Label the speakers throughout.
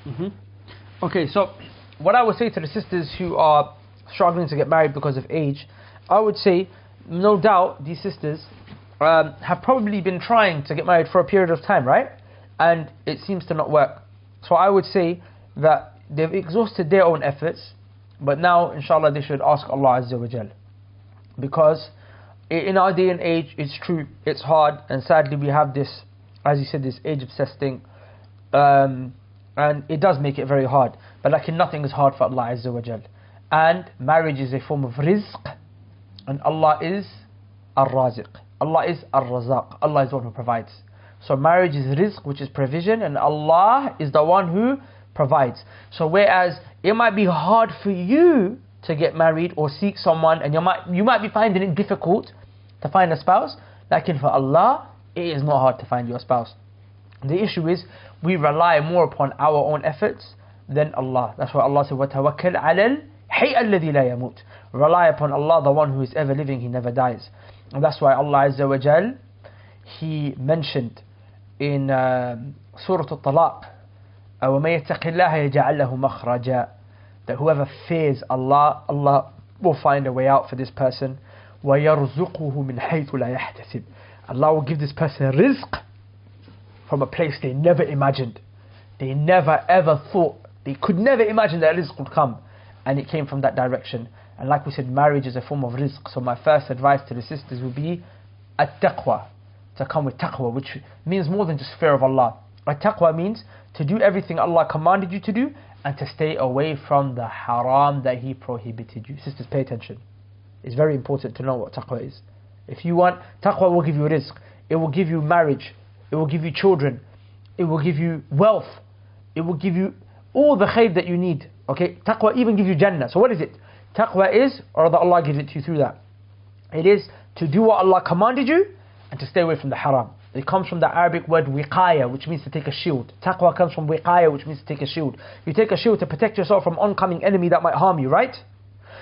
Speaker 1: Hmm. Okay, so what I would say to the sisters who are struggling to get married because of age, I would say, no doubt, these sisters have probably been trying to get married for a period of time, right? And it seems to not work. So I would say that they've exhausted their own efforts, but now, inshallah, they should ask Allah Azza wa Jal. Because in our day and age, it's true, it's hard, and sadly we have this, as you said, this age-obsessed thing. And it does make it very hard. But like nothing is hard for Allah Azza wa Jal. And marriage is a form of rizq. And Allah is Ar-Raziq. Allah is Ar-Razaq. Allah is the one who provides. So marriage is rizq, which is provision. And Allah is the one who provides. So whereas it might be hard for you to get married or seek someone, and you might be finding it difficult to find a spouse, like for Allah, it is not hard to find your spouse. The issue is, we rely more upon our own efforts than Allah. That's why Allah said, وَتَوَكَّلْ عَلَى الْحَيْءَ الَّذِي لَا يَمُوتُ. Rely upon Allah, the one who is ever living, He never dies. And that's why Allah Azza wa Jal, He mentioned in Surah Al-Talaq, وَمَن يَتَّقِ اللَّهَ يَجْعَلْ لَهُ مَخْرَجًا, that whoever fears Allah, Allah will find a way out for this person. وَيَرْزُقُهُ مِنْ حَيْثُ لَا يَحْتَسِبُ. Allah will give this person rizq from a place they never imagined. They never ever thought, they could never imagine that rizq would come. And it came from that direction. And like we said, marriage is a form of rizq. So my first advice to the sisters would be at-taqwa, to come with taqwa, which means more than just fear of Allah. At-taqwa means to do everything Allah commanded you to do, and to stay away from the haram that He prohibited you. Sisters, pay attention. It's very important to know what taqwa is. If you want, taqwa will give you rizq. It will give you marriage. It will give you children. It will give you wealth. It will give you all the khair that you need. Okay, taqwa even gives you Jannah. So what is it? Taqwa is, or that Allah gives it to you through that. It is to do what Allah commanded you and to stay away from the haram. It comes from the Arabic word wiqaya, which means to take a shield. Taqwa comes from wiqaya, which means to take a shield. You take a shield to protect yourself from oncoming enemy that might harm you, right?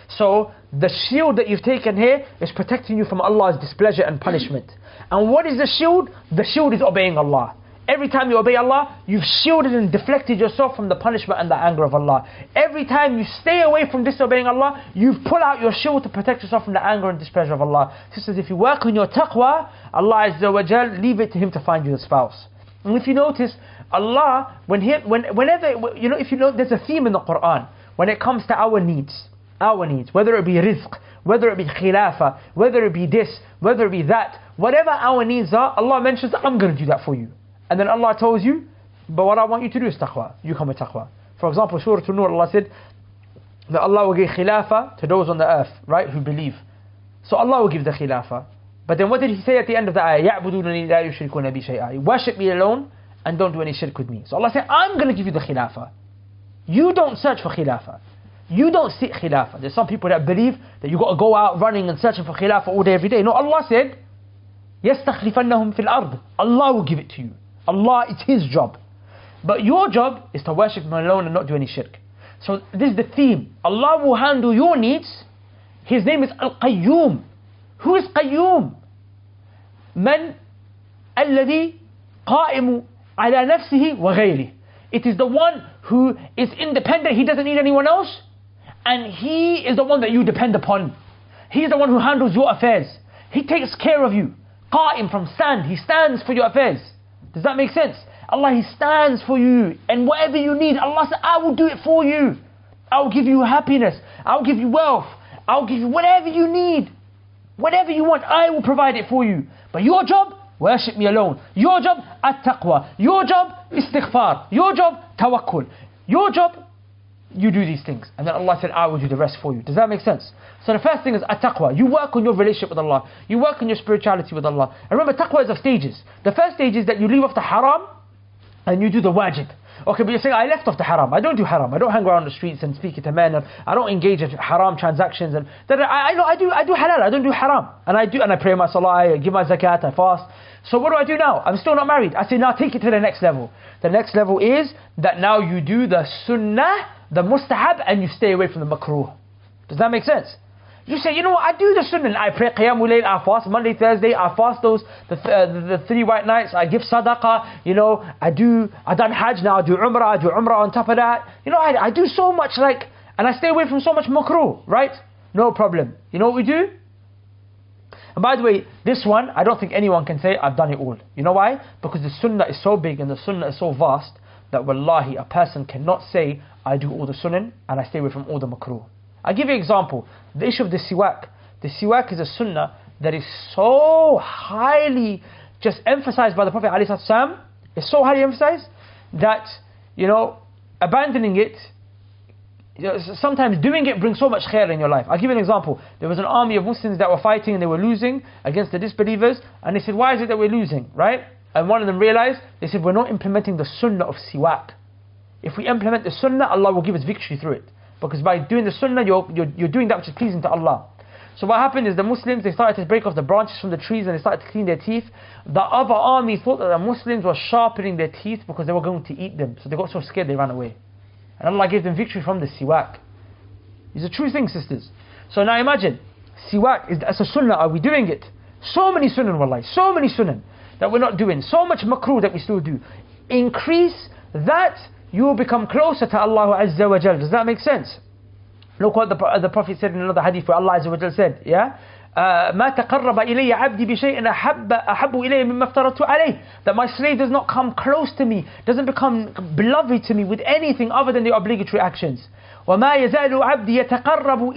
Speaker 1: So the shield that you've taken here is protecting you from Allah's displeasure and punishment. And what is the shield? The shield is obeying Allah. Every time you obey Allah, you've shielded and deflected yourself from the punishment and the anger of Allah. Every time you stay away from disobeying Allah, you've pulled out your shield to protect yourself from the anger and displeasure of Allah. Sisters, if you work on your taqwa, Allah Azza wa Jal, leave it to Him to find you a spouse. And if you notice, Allah, whenever, if you know, there's a theme in the Quran, when it comes to our needs, whether it be rizq, whether it be khilafah, whether it be this, whether it be that, whatever our needs are, Allah mentions that I'm going to do that for you. And then Allah tells you, but what I want you to do is taqwa. You come with taqwa. For example, Surah An-Nur, Allah said that Allah will give khilafah to those on the earth, right, who believe. So Allah will give the khilafah. But then what did He say at the end of the ayah? يَعْبُدُونَنِي لَا يُشْرِكُونَ بِي شَيْئًا. Worship me alone and don't do any shirk with me. So Allah said, I'm going to give you the khilafah. You don't search for khilafah. You don't seek khilafah. There's some people that believe that you got to go out running and searching for khilafah all day, every day. No, Allah said, يَسْتَخْلِفَنَّهُمْ فِي الْأَرْضِ. Allah will give it to you. Allah, it's His job. But your job is to worship Him alone and not do any shirk. So this is the theme. Allah will handle your needs. His name is Al-Qayyum. Who is Qayyum? Man الذي قائم على نفسه وغيره. It is the one who is independent. He doesn't need anyone else. And He is the one that you depend upon. He is the one who handles your affairs. He takes care of you. Qa'im, from stand. He stands for your affairs. Does that make sense? Allah, He stands for you. And whatever you need, Allah said, I will do it for you. I will give you happiness. I will give you wealth. I will give you whatever you need. Whatever you want, I will provide it for you. But your job, worship me alone. Your job, at-taqwa. Your job, istighfar. Your job, tawakkul. Your job, you do these things. And then Allah said, I will do the rest for you. Does that make sense? So the first thing is at-taqwa. You work on your relationship with Allah. You work on your spirituality with Allah. And remember, taqwa is of stages. The first stage is that you leave off the haram and you do the wajib. Okay, but you're saying, I left off the haram. I don't do haram. I don't hang around the streets and speak to men. And I don't engage in haram transactions. And I do halal. I don't do haram. And I pray my salah, I give my zakat, I fast. So what do I do now? I'm still not married. I say, now take it to the next level. The next level is that now you do the sunnah, the mustahab, and you stay away from the makruh. Does that make sense? You say, you know what, I do the sunnah. I pray Qiyamul Layl, I fast Monday, Thursday, I fast the 3 white nights, I give sadaqah, you know, I done Hajj now, I do Umrah on top of that. You know, I do so much and I stay away from so much makruh, right? No problem. You know what we do? And by the way, this one, I don't think anyone can say, I've done it all. You know why? Because the sunnah is so big and the sunnah is so vast that wallahi, a person cannot say, I do all the sunnah and I stay away from all the makruh. I'll give you an example. The issue of the siwak. The siwak is a sunnah that is so highly just emphasized by the Prophet ﷺ. It's so highly emphasized that, you know, abandoning it, sometimes doing it brings so much khair in your life. I'll give you an example. There was an army of Muslims that were fighting and they were losing against the disbelievers, and they said, why is it that we're losing, right? And one of them realized, they said, we're not implementing the sunnah of siwak. If we implement the sunnah, Allah will give us victory through it. Because by doing the sunnah, you're doing that which is pleasing to Allah. So what happened is the Muslims, they started to break off the branches from the trees and they started to clean their teeth. The other army thought that the Muslims were sharpening their teeth because they were going to eat them. So they got so scared they ran away. And Allah gave them victory from the siwak. These are true things, sisters. So now imagine, siwak, as a sunnah, are we doing it? So many sunnah, wallahi, so many sunnah that we're not doing. So much makruh that we still do. Increase that, you will become closer to Allah Azza wa Jal. Does that make sense? Look what the Prophet said in another hadith where Allah Azza wa Jal said, yeah? ما تقرب إلي عبدي بشيء أحب إلي مما افترضت عليه. That my slave does not come close to me, doesn't become beloved to me with anything other than the obligatory actions. وما يزال عبدي يتقرب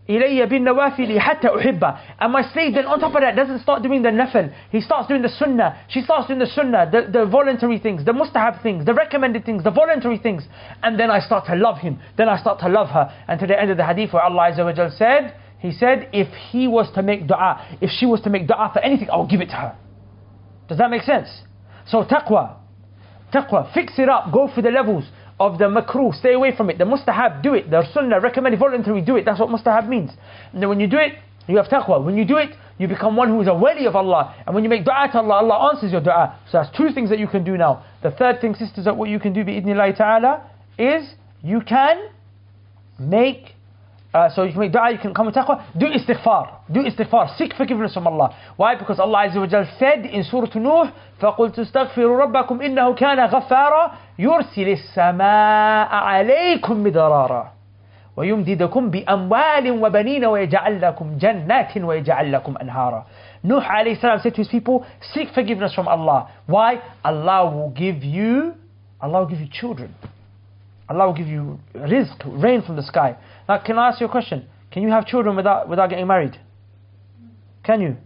Speaker 1: إلي بالنوافل حتى أحبه. And my slave then on top of that doesn't start doing the nafil. He starts doing the sunnah. She starts doing the sunnah, the voluntary things, the mustahab things, the recommended things, the voluntary things. And then I start to love him. Then I start to love her. And to the end of the hadith where Allah Azza wa Jal said, He said, if he was to make dua, if she was to make dua for anything, I'll give it to her. Does that make sense? So taqwa, fix it up, go for the levels of the makruh, stay away from it. The mustahab, do it. The sunnah, recommended, voluntary, do it. That's what mustahab means. And then when you do it, you have taqwa. When you do it, you become one who is a wali of Allah. And when you make dua to Allah, Allah answers your dua. So that's 2 things that you can do now. The third thing, sisters, that what you can do bi'idhnillahi ta'ala is you can make so you can make dua, you can come with taqwa. Do istighfar, seek forgiveness from Allah. Why? Because Allah Azza wa Jal said in Surah Nuh, فَقُلْتُ اسْتَغْفِرُوا رَبَّكُمْ إِنَّهُ كَانَ غَفَّارًا يُرْسِلِ السَّمَاءَ عَلَيْكُمْ مِدْرَارًا وَيُمْدِدَكُمْ بِأَمْوَالٍ وَبَنِينَ وَيَجْعَلْ لَكُمْ جَنَّاتٍ وَيَجْعَلْ لَكُمْ أَنْهَارًا. Nuh alayhi salam said to his people, seek forgiveness from Allah. Why? Allah will give you children. Allah will give you rizq, rain from the sky. Now, can I ask you a question? Can you have children without getting married? Can you?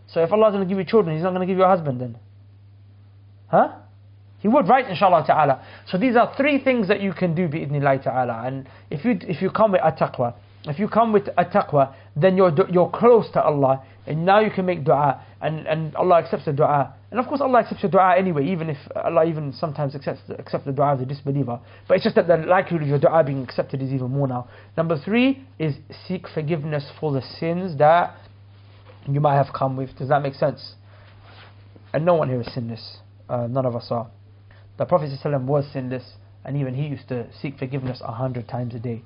Speaker 1: So if Allah is going to give you children, He's not going to give you a husband then? Huh? He would, right? Inshallah ta'ala. So these are 3 things that you can do bi'idhnillahi ta'ala. And if you come with at-taqwa, then you're close to Allah, and now you can make dua, and Allah accepts the dua. And of course Allah accepts your dua anyway, even if Allah even sometimes accepts the dua of the disbeliever. But it's just that the likelihood of your dua being accepted is even more now. Number 3 is seek forgiveness for the sins that you might have come with. Does that make sense? And no one here is sinless. None of us are. The Prophet ﷺ was sinless, and even he used to seek forgiveness 100 times a day.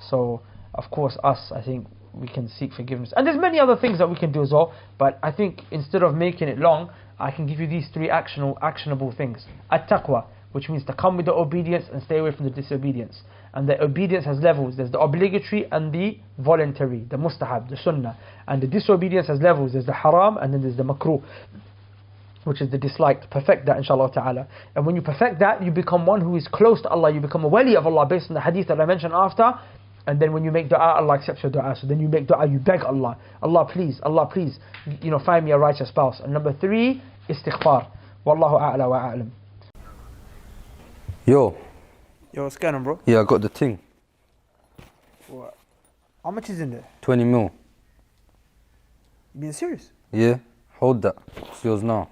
Speaker 1: So of course us, I think we can seek forgiveness. And there's many other things that we can do as well, but I think instead of making it long, I can give you these 3 actionable things. At-taqwa, which means to come with the obedience and stay away from the disobedience. And the obedience has levels. There's the obligatory and the voluntary, the mustahab, the sunnah. And the disobedience has levels. There's the haram and then there's the makruh, which is the disliked. Perfect that, inshallah ta'ala. And when you perfect that, you become one who is close to Allah. You become a wali of Allah based on the hadith that I mentioned after. And then when you make dua, Allah accepts your dua. So then you make dua, you beg Allah, Allah please, find me a righteous spouse. And number 3, istighfar. Wallahu a'la wa a'lam.
Speaker 2: Yo,
Speaker 1: what's going on, bro?
Speaker 2: Yeah, I got the thing.
Speaker 1: What? How much is in there?
Speaker 2: 20 mil.
Speaker 1: You being serious?
Speaker 2: Yeah, hold that. It's yours now.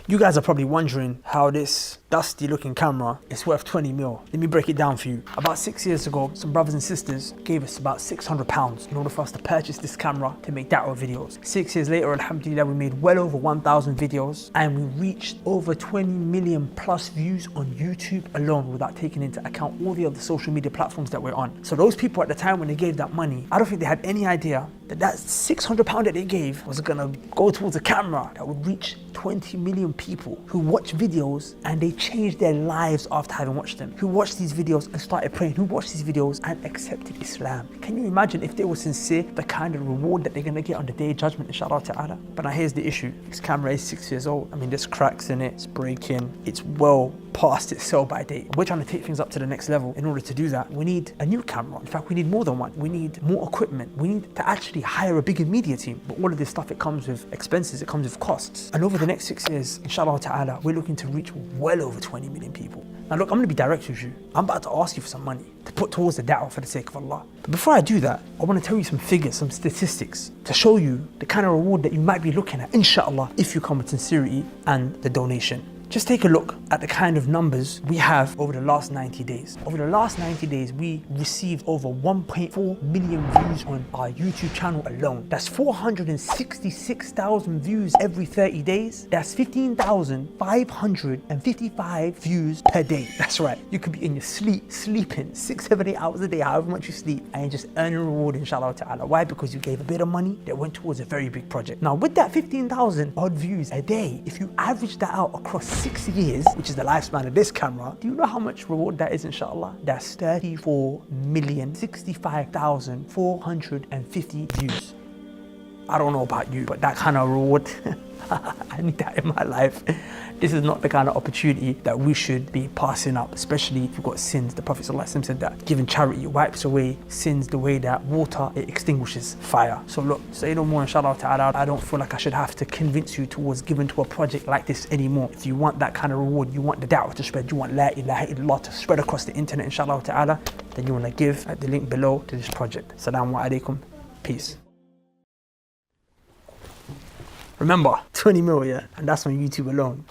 Speaker 1: You guys are probably wondering how this
Speaker 3: dusty looking camera is worth 20 mil. Let me break it down for you. About 6 years ago, some brothers and sisters gave us about £600 in order for us to purchase this camera to make da'wah videos. 6 years later, alhamdulillah, we made well over 1,000 videos and we reached over 20 million plus views on YouTube alone without taking into account all the other social media platforms that we're on. So those people at the time when they gave that money, I don't think they had any idea that that £600 that they gave was gonna go towards a camera that would reach 20 million people who watch videos and they changed their lives after having watched them, who watched these videos and started praying, who watched these videos and accepted Islam. Can you imagine if they were sincere, the kind of reward that they're gonna get on the day of judgment, inshallah ta'ala? But now here's the issue. This camera is 6 years old. I mean, there's cracks in it, it's breaking, it's well past its sell-by date. We're trying to take things up to the next level. In order to do that, we need a new camera. In fact, we need more than one. We need more equipment. We need to actually hire a bigger media team. But all of this stuff, it comes with expenses, it comes with costs. And over the next 6 years, inshallah ta'ala, we're looking to reach well over 20 million people. Now look, I'm gonna be direct with you. I'm about to ask you for some money to put towards the da'wah for the sake of Allah. But before I do that, I wanna tell you some figures, some statistics to show you the kind of reward that you might be looking at, inshallah, if you come with sincerity and the donation. Just take a look at the kind of numbers we have over the last 90 days. Over the last 90 days, we received over 1.4 million views on our YouTube channel alone. That's 466,000 views every 30 days. That's 15,555 views per day. That's right. You could be in your sleep, sleeping 6, 7, 8 hours a day, however much you sleep, and just earning a reward, inshallah ta'ala. Why? Because you gave a bit of money that went towards a very big project. Now, with that 15,000 odd views a day, if you average that out across 6 years, which is the lifespan of this camera, do you know how much reward that is, inshallah? That's 34,065,450 views. I don't know about you, but that kind of reward, I need that in my life. This is not the kind of opportunity that we should be passing up, especially if you've got sins. The Prophet ﷺ said that giving charity wipes away sins the way that water, it extinguishes fire. So look, say no more, inshallah ta'ala. I don't feel like I should have to convince you towards giving to a project like this anymore. If you want that kind of reward, you want the da'wah to spread, you want la ilaha illallah to spread across the internet, inshallah ta'ala, then you want to give at the link below to this project. Assalamu alaikum. Peace. Remember, 20 mil, yeah, and that's on YouTube alone.